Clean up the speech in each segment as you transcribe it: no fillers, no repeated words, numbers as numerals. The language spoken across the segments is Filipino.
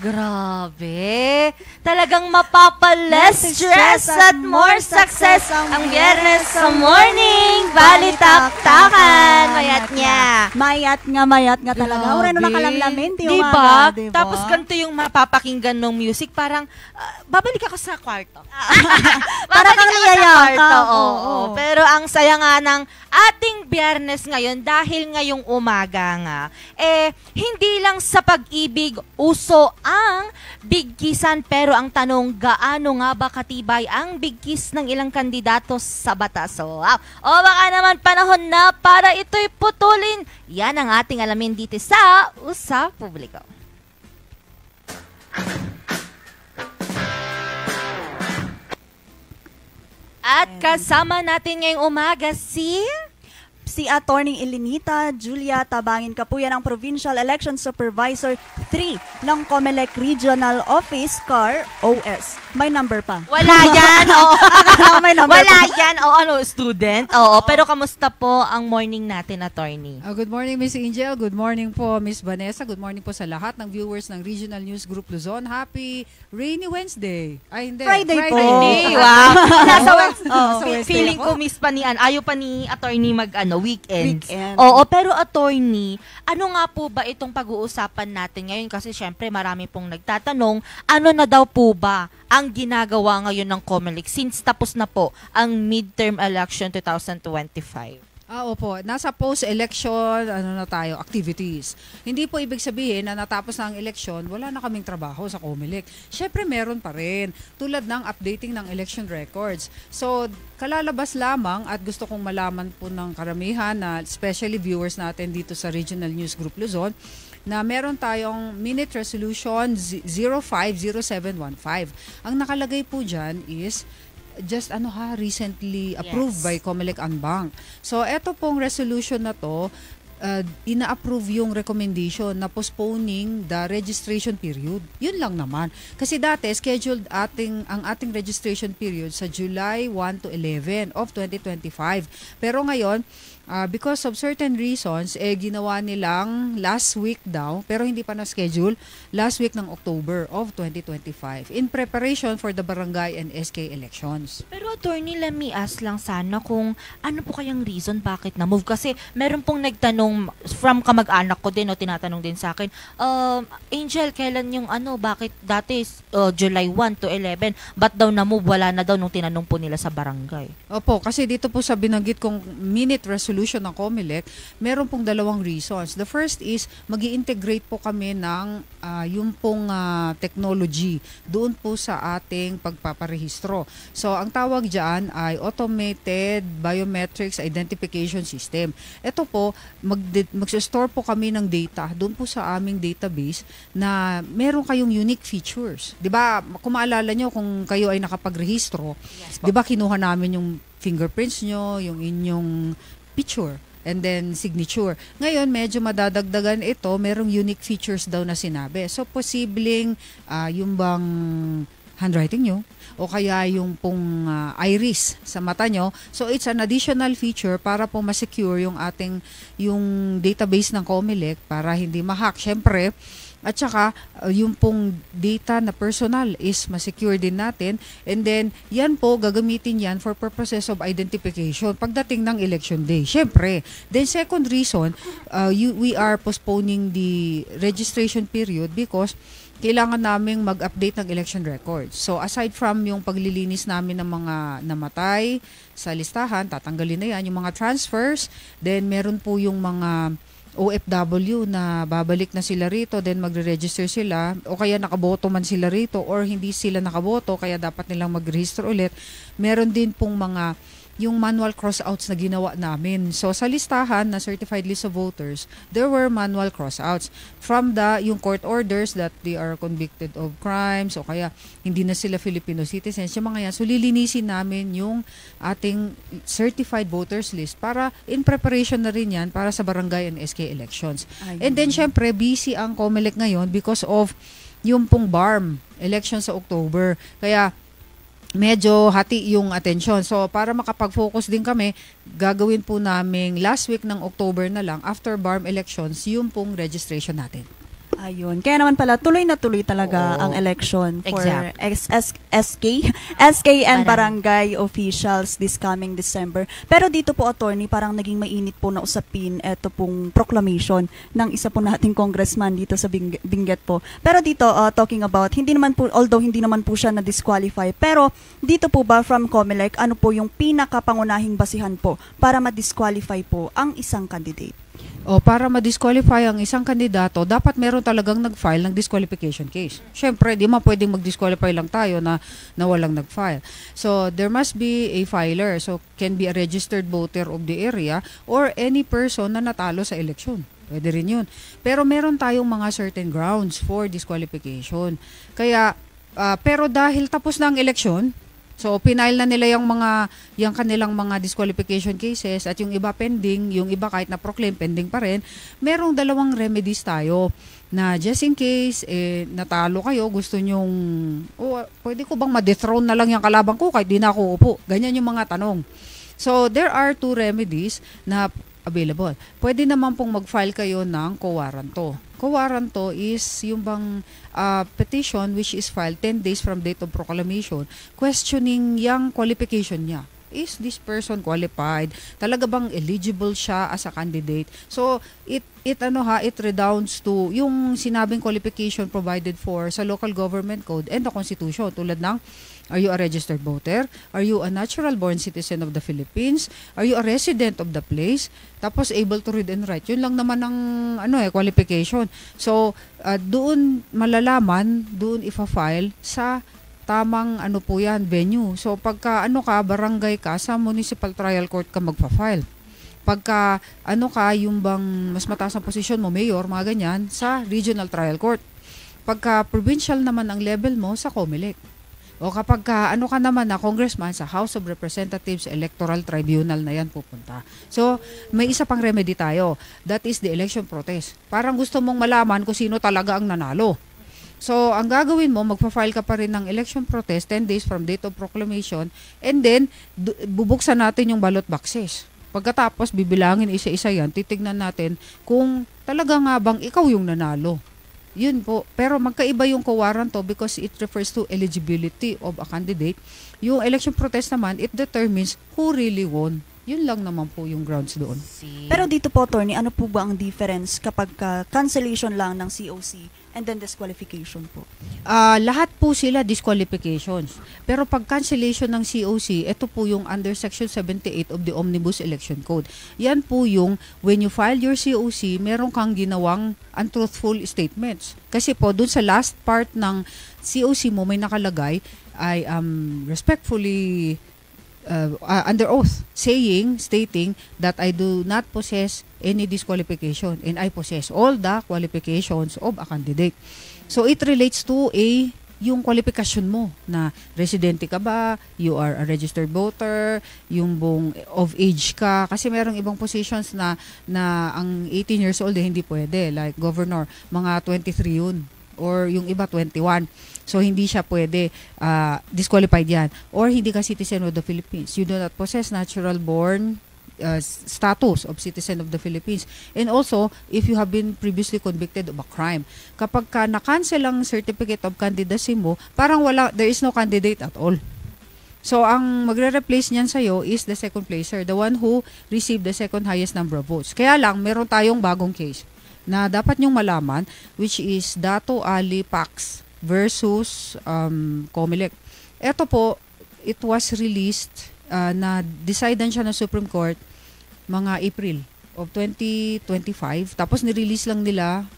Grabe! Talagang mapapa-less stress at more success ang Biyernes sa morning! Balitaktakan! Mayat nga talaga. Ura no nakalamlamin, di diba? umaga. Tapos ganito yung mapapakinggan ng music, parang babalik ako sa kwarto. Para kang niyayakap. Oo. Pero ang saya nga ng ating Biyernes ngayon, dahil ngayong umaga nga, hindi lang sa pag-ibig uso ang bigkisan, pero ang tanong, gaano nga ba katibay ang bigkis ng ilang kandidato sa batas? O baka naman panahon na para ito'y putulin. Yan ang ating alamin dito sa Usap Publiko. At kasama natin ngayong umaga si Attorney Elenita Julia Tabangin Kapuyan, ang Provincial Election Supervisor 3 ng COMELEC Regional Office, CAR OS. May number pa. Wala yan. May number Wala pa. yan. Student. Pero kamusta po ang morning natin, Attorney? Good morning, Miss Angel. Good morning po, Miss Vanessa. Good morning po sa lahat ng viewers ng Regional News Group Luzon. Happy rainy Wednesday. Ay, hindi. Friday po. Wow. Nasa Wednesday feeling po. ko, Miss Panian, ayaw pa ni Attorney weekend. Pero Attorney, ano nga po ba itong pag-uusapan natin ngayon? Kasi syempre marami pong nagtatanong, ano na daw po ba ang ginagawa ngayon ng COMELEC since tapos na po ang midterm election 2025? Opo. Nasa post-election, activities. Hindi po ibig sabihin na natapos na ang election, wala na kaming trabaho sa COMELEC. Syempre, meron pa rin. Tulad ng updating ng election records. So, kalalabas lamang at gusto kong malaman po ng karamihan na especially viewers natin dito sa Regional News Group Luzon, na meron tayong Minute Resolution 050715. Ang nakalagay po dyan is just recently approved by COMELEC Anbang. So, eto pong resolution na to, ina-approve yung recommendation na postponing the registration period. Yun lang naman. Kasi dati, scheduled ang ating registration period sa July 1 to 11 of 2025. Pero ngayon, because of certain reasons, ginawa nilang last week daw, pero hindi pa na-schedule, last week ng October of 2025 in preparation for the barangay and SK elections. Pero Attorney, let me ask lang sana kung ano po kayang reason bakit na-move. Kasi meron pong nagtanong from kamag-anak ko din, tinatanong din sa akin, Angel, kailan yung bakit dati July 1 to 11, ba't daw na-move? Wala na daw nung tinanong po nila sa barangay. Opo, kasi dito po sa binanggit kong minute resolution ng COMELEC, meron pong dalawang reasons. The first is, magi-integrate po kami ng yung pong technology doon po sa ating pagpaparehistro. So, ang tawag dyan ay Automated Biometrics Identification System. Ito po, mag-store po kami ng data doon po sa aming database na meron kayong unique features. 'Di ba? Kung maalala nyo, kung kayo ay nakapagrehistro, yes, 'di ba kinuha namin yung fingerprints nyo, yung inyong picture, and then signature. Ngayon, medyo madadagdagan ito, merong unique features daw na sinabi. So, posibleng yung bang handwriting nyo, o kaya yung pong iris sa mata nyo. So, it's an additional feature para po ma-secure yung yung database ng COMELEC para hindi ma-hack. Siyempre, at saka, yung pong data na personal is ma-secure din natin. And then, yan po, gagamitin yan for purposes of identification pagdating ng election day. Siyempre. Then, second reason, we are postponing the registration period because kailangan naming mag-update ng election records. So, aside from yung paglilinis namin ng mga namatay sa listahan, tatanggalin na yan, yung mga transfers, then meron po yung mga OFW na babalik na sila rito, then magre-register sila, o kaya nakaboto man sila rito, or hindi sila nakaboto, kaya dapat nilang mag-register ulit. Meron din pong mga yung manual crossouts na ginawa namin. So, sa listahan na certified list of voters, there were manual crossouts from yung court orders that they are convicted of crimes, o kaya hindi na sila Filipino citizens, yung mga yan. So, lilinisin namin yung ating certified voters list para in preparation na rin yan para sa barangay and SK elections. And then, syempre, busy ang COMELEC ngayon because of yung pong BARM election sa October. Kaya, medyo hati yung attention. So, para makapag-focus din kami, gagawin po namin last week ng October na lang, after BARM elections, yung pong registration natin. Ayun. Kaya naman pala, tuloy na tuloy talaga Oo. ang election for Exact. SK and barangay officials this coming December. Pero dito po, attorney, parang naging mainit po na usapin ito pong proclamation ng isa po nating congressman dito sa Benguet po. Pero dito, talking about, although hindi naman po siya na-disqualify, pero dito po ba from COMELEC, ano po yung pinakapangunahing basihan po para ma-disqualify po ang isang candidate? O para ma-disqualify ang isang kandidato, dapat meron talagang nag-file ng disqualification case. Siyempre, di man pwedeng mag-disqualify lang tayo na walang nag-file. So, there must be a filer. So, can be a registered voter of the area or any person na natalo sa eleksyon. Pwede rin yun. Pero meron tayong mga certain grounds for disqualification. Kaya, pero dahil tapos na ang eleksyon, so, pinail na nila yung kanilang mga disqualification cases at yung iba pending, yung iba kahit na-proclaim, pending pa rin. Merong dalawang remedies tayo na just in case, natalo kayo, gusto nyong, pwede ko bang ma-dethrone na lang yung kalabang ko kahit di na ako upo? Ganyan yung mga tanong. So, there are two remedies na available. Pwede naman pong mag-file kayo ng co-warranto. Co-warranto is yung bang petition which is filed 10 days from date of proclamation questioning yung qualification niya. Is this person qualified? Talaga bang eligible siya as a candidate? So, it redounds to yung sinabing qualification provided for sa local government code and the constitution tulad ng are you a registered voter? Are you a natural-born citizen of the Philippines? Are you a resident of the place? Tapos able to read and write. Yun lang naman ang qualification. So, doon malalaman, doon ifa-file sa tamang po yan, venue. So, pagka barangay ka, sa municipal trial court ka magpa-file. Pagka yung bang mas mataas ang posisyon mo, mayor, mga ganyan, sa regional trial court. Pagka provincial naman ang level mo, sa COMELEC. O kapag ka naman na congressman sa House of Representatives Electoral Tribunal na yan pupunta. So, may isa pang remedy tayo. That is the election protest. Parang gusto mong malaman kung sino talaga ang nanalo. So, ang gagawin mo, magpa-file ka pa rin ng election protest 10 days from date of proclamation and then, bubuksan natin yung ballot boxes. Pagkatapos, bibilangin isa-isa yan, titignan natin kung talaga nga bang ikaw yung nanalo. Yun po. Pero magkaiba yung co-warranto because it refers to eligibility of a candidate. Yung election protest naman, it determines who really won. Yun lang naman po yung grounds doon. Pero dito po, attorney, ano po ba ang difference kapag cancellation lang ng COC and then disqualification po? Lahat po sila disqualifications. Pero pag cancellation ng COC, ito po yung under Section 78 of the Omnibus Election Code. Yan po yung when you file your COC, meron kang ginawang untruthful statements. Kasi po, dun sa last part ng COC mo may nakalagay, I am respectfully under oath, stating that I do not possess any disqualification and I possess all the qualifications of a candidate. So it relates to yung qualification mo na residente ka ba, you are a registered voter, yung buong of age ka, kasi merong ibang positions na ang 18 years old hindi pwede, like governor, mga 23 yun. Or yung iba 21. So hindi siya pwede disqualified yan. Or hindi ka citizen of the Philippines. You do not possess natural born status of citizen of the Philippines. And also, if you have been previously convicted of a crime. Kapag ka na-cancel ang certificate of candidacy mo, parang there is no candidate at all. So, ang magre-replace niyan sa'yo is the second placer, the one who received the second highest number of votes. Kaya lang, meron tayong bagong case na dapat nyong malaman, which is Dato Ali Pax versus COMELEC. Ito po, it was released, na-decidean siya ng Supreme Court mga April of 2025. Tapos nirelease lang nila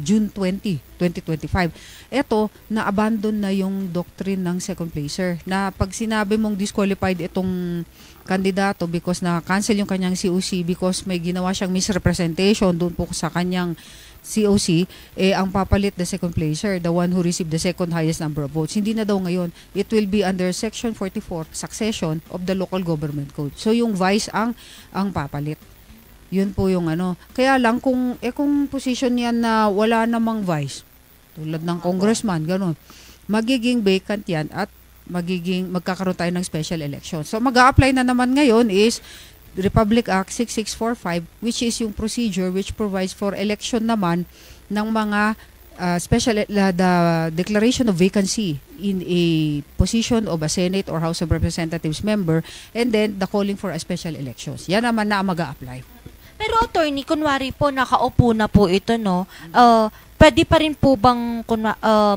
June 20, 2025. Ito, na-abandon na yung doctrine ng second placer. Na pag sinabi mong disqualified itong kandidato because na-cancel yung kanyang COC because may ginawa siyang misrepresentation doon po sa kanyang COC, ang papalit the second placer, the one who received the second highest number of votes. Hindi na daw ngayon. It will be under Section 44, Succession of the Local Government Code. So yung vice ang papalit. Yun po yung Kaya lang kung position yan na wala namang vice, tulad ng congressman, ganun, magiging vacant yan at magkakaroon tayo ng special election. So mag-a-apply na naman ngayon is Republic Act 6645, which is yung procedure which provides for election naman ng mga the declaration of vacancy in a position of a Senate or House of Representatives member, and then the calling for a special elections. Yan naman na mag-a-apply. Pero attorney, kunwari po, nakaupo na po ito, no? Pwede pa rin po bang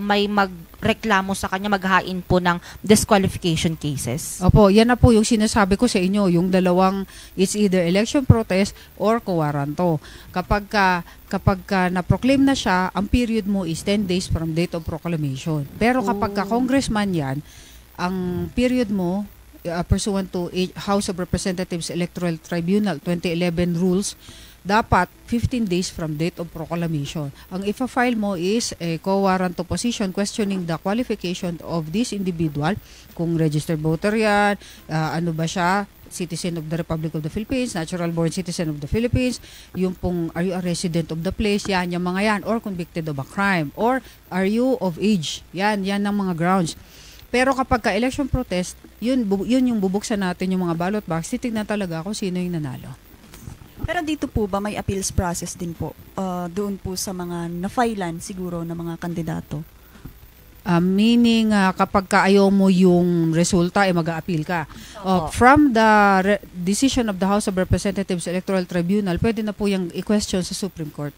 may magreklamo sa kanya, maghain po ng disqualification cases? Opo, yan na po yung sinasabi ko sa inyo, yung dalawang, it's either election protest or quoranto. Kapag ka na-proclaim na siya, ang period mo is 10 days from date of proclamation. Pero kapag ka congressman yan, ang period mo, pursuant to House of Representatives Electoral Tribunal 2011 rules, dapat 15 days from date of proclamation. Ang ifa-file mo is a co-warranto position questioning the qualification of this individual, kung registered voter yan, ano ba siya, citizen of the Republic of the Philippines, natural born citizen of the Philippines, yung pong are you a resident of the place, yan, yung mga yan, or convicted of a crime, or are you of age, yan ang mga grounds. Pero kapag ka-election protest, yun yung bubuksan natin yung mga ballot box, titignan talaga kung sino yung nanalo. Pero dito po ba may appeals process din po doon po sa mga na-filean siguro na mga kandidato? Meaning, kapag ka ayaw mo yung resulta, mag-a-appeal ka. From the decision of the House of Representatives Electoral Tribunal, pwede na po yung i-question sa Supreme Court.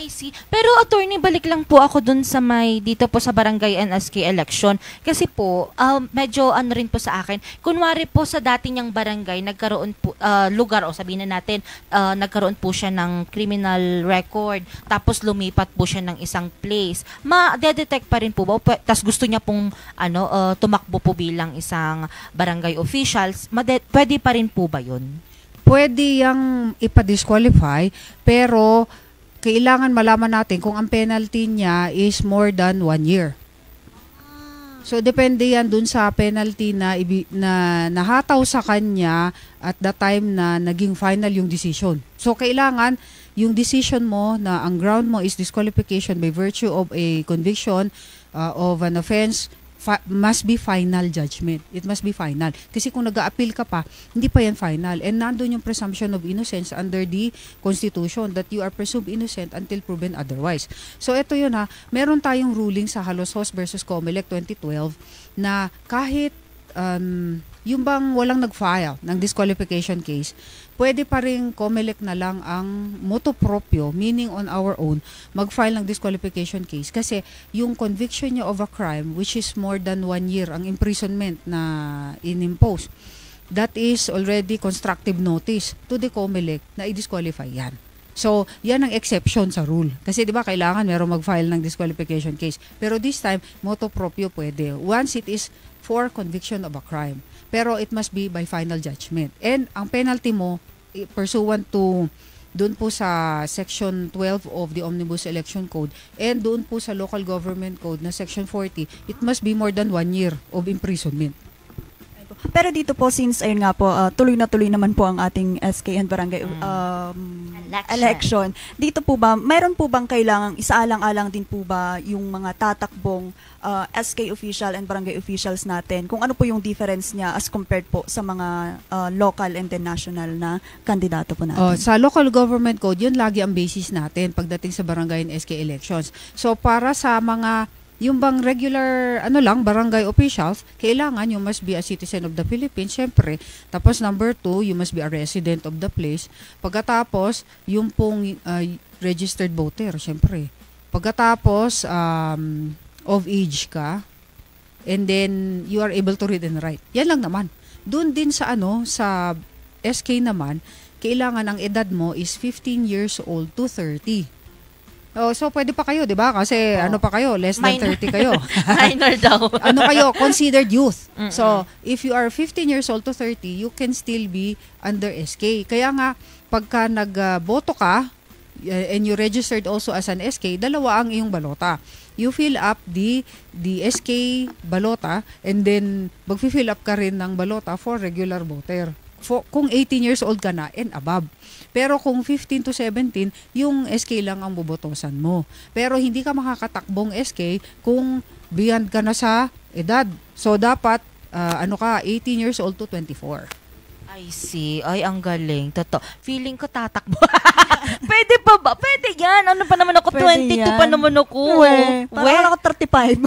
I see. Pero attorney, balik lang po ako dun sa dito po sa barangay NSK election. Kasi po, medyo ano rin po sa akin, kunwari po sa dati niyang barangay, nagkaroon po, lugar, o sabihin na natin, nagkaroon po siya ng criminal record, tapos lumipat po siya ng isang place. Ma-detect pa rin po ba? Tas gusto niya pong tumakbo po bilang isang barangay officials, pwede pa rin po ba yun? Pwede yung ipa-disqualify, pero kailangan malaman natin kung ang penalty niya is more than 1 year. So, depende yan dun sa penalty na nahataw sa kanya at the time na naging final yung decision. So, kailangan yung decision mo na ang ground mo is disqualification by virtue of a conviction of an offense must be final judgment. It must be final. Kasi kung nag-a-appeal ka pa, hindi pa yan final. And nandun yung presumption of innocence under the Constitution that you are presumed innocent until proven otherwise. So ito yun meron tayong ruling sa Halosos versus Comelec 2012 na kahit yung bang walang nag-file ng disqualification case, pwede pa rin Comelec na lang ang motu proprio, meaning on our own, mag-file ng disqualification case. Kasi yung conviction niya of a crime, which is more than 1 year, ang imprisonment na in-impose, that is already constructive notice to the Comelec na i-disqualify yan. So, yan ang exception sa rule. Kasi di ba kailangan merong mag-file ng disqualification case. Pero this time, motu proprio pwede. Once it is for conviction of a crime. Pero it must be by final judgment. And ang penalty mo, pursuant to doon po sa Section 12 of the Omnibus Election Code and doon po sa Local Government Code na Section 40, it must be more than 1 year of imprisonment. Pero dito po, since ayun nga po, tuloy na tuloy naman po ang ating SK and Barangay election. Dito po ba, mayroon po bang kailangang isaalang-alang din po ba yung mga tatakbong SK official and barangay officials natin? Kung ano po yung difference niya as compared po sa mga local and then national na kandidato po natin? Sa Local Government Code, yun lagi ang basis natin pagdating sa barangay and SK elections. So para sa mga yung bang regular, barangay officials, kailangan you must be a citizen of the Philippines, syempre. Tapos number 2, you must be a resident of the place. Pagkatapos, yung pong registered voter, syempre. Pagkatapos, of age ka, and then you are able to read and write. Yan lang naman. Doon din sa sa SK naman, kailangan ang edad mo is 15 years old to 30. So pwede pa kayo, 'di ba? Kasi pa kayo, less than 30 kayo. Minor daw. Kayo, considered youth. Mm-mm. So, if you are 15 years old to 30, you can still be under SK. Kaya nga pagka nagboto ka and you registered also as an SK, dalawa ang iyong balota. You fill up the SK balota and then mag-fill up ka rin ng balota for regular voter. Kung 18 years old ka na and above. Pero kung 15 to 17, yung SK lang ang bubotosan mo. Pero hindi ka makakatakbong SK kung beyond ka na sa edad. So dapat 18 years old to 24. I see. Ay, ang galing. Totoo. Feeling ko tatakbo. Pwede pa ba? Pwede yan. Ano pa naman ako? Pwede 22 yan. pa naman ako. Parang ako 35.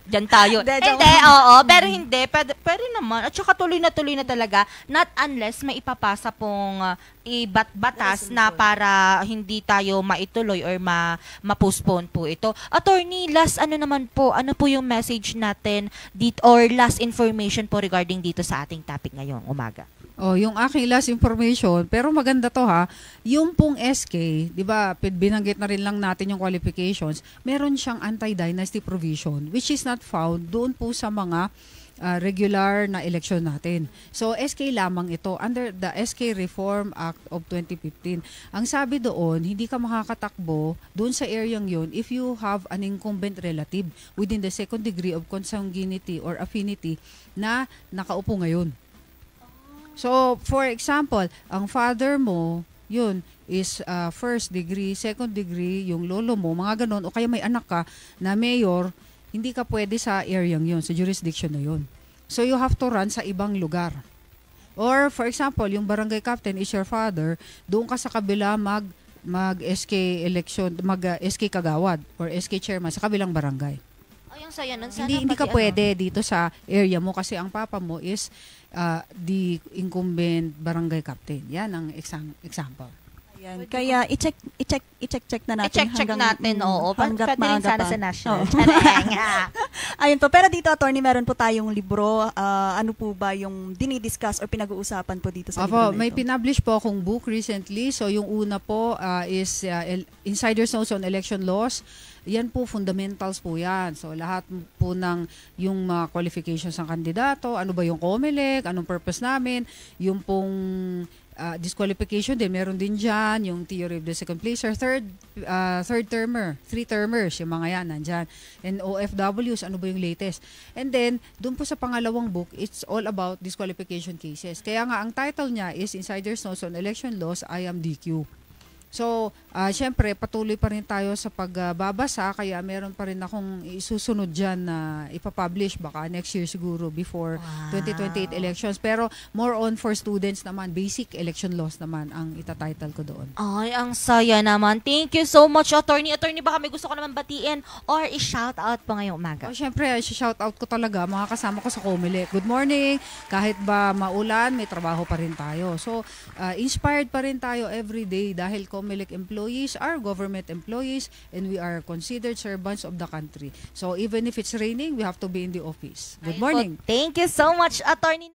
Diyan tayo. Hindi, Hindi, joke. oo. Pero hindi. Pwede naman. At saka tuloy na talaga. Not unless may ipapasa pong batas na para hindi tayo maituloy or ma-postpone po ito. Attorney, last ano naman po? Ano po yung message natin dito or last information po regarding dito sa ating topic ngayong umaga? Oh, yung aking last information, pero maganda to ha, yung pong SK, di ba, binanggit na rin lang natin yung qualifications, meron siyang anti-dynasty provision, which is not found doon po sa mga regular na election natin. So, SK lamang ito, under the SK Reform Act of 2015. Ang sabi doon, hindi ka makakatakbo doon sa areang yun if you have an incumbent relative within the second degree of consanguinity or affinity na nakaupo ngayon. So, for example, ang father mo, yun, is first degree, second degree, yung lolo mo, mga ganon, o kaya may anak ka na mayor, hindi ka pwede sa area yun, sa jurisdiction na yun. So, you have to run sa ibang lugar. Or, for example, yung barangay captain is your father, doon ka sa kabila mag-SK election, mag-SK kagawad or SK chairman sa kabilang barangay. Ay, ang saya nun. Sana Hindi ka pati pwede dito sa area mo kasi ang papa mo is the incumbent barangay captain. Yan ang example. Ayan. Kaya i-check na natin I-check natin, oo. hanggat Pwede rin maaga sana pa. sa national. Oo. Chareng. Ayun po. Pero dito, attorney, meron po tayong libro. Ano po ba yung dinidiscuss or pinag-uusapan po dito sa libro na May ito? pinablish po akong book recently. So yung una po is Insider's Notes on Election Laws. Yan po, fundamentals po yan. So lahat po ng yung mga qualifications ng kandidato, ano ba yung COMELEC, anong purpose namin, yung pong disqualification din, meron din dyan, yung theory of the second placer, third termer, three termers, yung mga yan, nandyan. And OFWs, ano ba yung latest? And then, dun po sa pangalawang book, it's all about disqualification cases. Kaya nga, ang title niya is Insider's Notes on Election Laws, IMDQ. So, syempre, patuloy pa rin tayo sa pagbabasa, kaya meron pa rin akong isusunod dyan na ipapublish, baka next year siguro, before 2028 elections. Pero more on for students naman, basic election laws naman ang itatitle ko doon. Ay, ang saya naman. Thank you so much, attorney. Attorney, baka may gusto ko naman batiin or i-shout out po ngayong umaga. Syempre, shout out ko talaga mga kasama ko sa COMELEC. Good morning. Kahit ba maulan, may trabaho pa rin tayo. So, inspired pa rin tayo every day dahil COMELEC employees are government employees and we are considered servants of the country. So, even if it's raining, we have to be in the office. Good morning. Thank you so much, attorney.